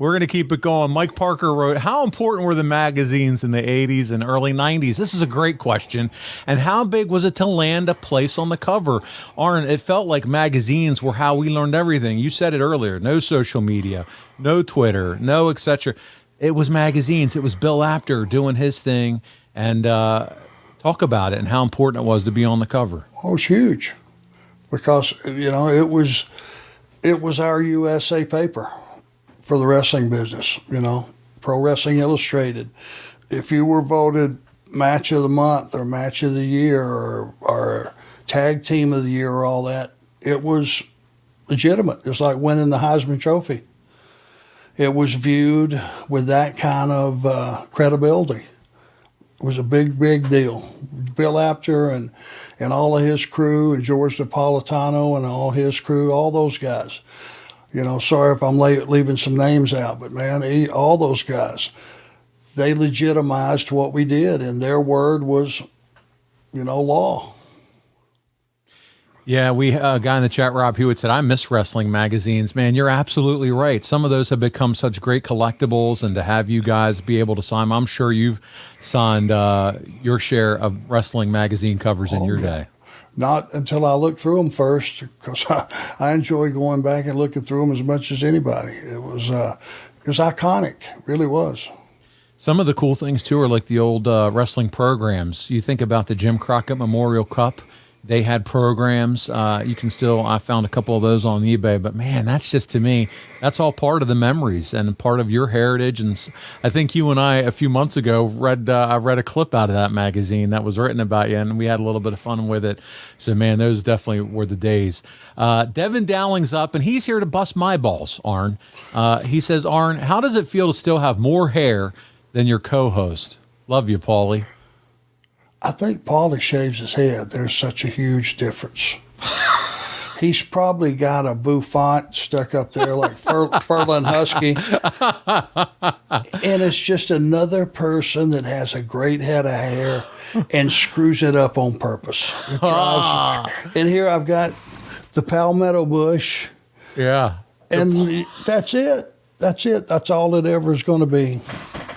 We're going to keep it going. Mike Parker wrote, how important were the magazines in the 80s and early 90s? This is a great question. And how big was it to land a place on the cover? Arn, it felt like magazines were how we learned everything. You said it earlier. No social media, no Twitter, no et cetera. It was magazines. It was Bill Apter doing his thing. And talk about it and how important it was to be on the cover. Oh, it's huge because, it was our USA paper for the wrestling business, Pro Wrestling Illustrated. If you were voted match of the month or match of the year or tag team of the year or all that, it was legitimate. It was like winning the Heisman Trophy. It was viewed with that kind of credibility. It was a big, big deal. Bill Apter and all of his crew, and George Napolitano and all his crew, all those guys. Sorry if I'm leaving some names out, but man, all those guys, they legitimized what we did, and their word was, law. Yeah, a guy in the chat, Rob Hewitt, said, I miss wrestling magazines. Man, you're absolutely right. Some of those have become such great collectibles, and to have you guys be able to sign them, I'm sure you've signed your share of wrestling magazine covers in your day. Not until I looked through them first, because I enjoy going back and looking through them as much as anybody. It was iconic, it really was. Some of the cool things, too, are like the old wrestling programs. You think about the Jim Crockett Memorial Cup. They had programs. I found a couple of those on eBay, but man, that's just, to me, that's all part of the memories and part of your heritage. And I think you and I, a few months ago, I read a clip out of that magazine that was written about you, and we had a little bit of fun with it. So, man, those definitely were the days. Devin Dowling's up, and he's here to bust my balls, Arn. He says, Arn, how does it feel to still have more hair than your co-host? Love you, Paulie. I think Paulie shaves his head. There's such a huge difference. He's probably got a bouffant stuck up there like Furlan Husky. And it's just another person that has a great head of hair and screws it up on purpose. It drives and here I've got the palmetto bush. Yeah. And that's it. That's it. That's all it ever is going to be.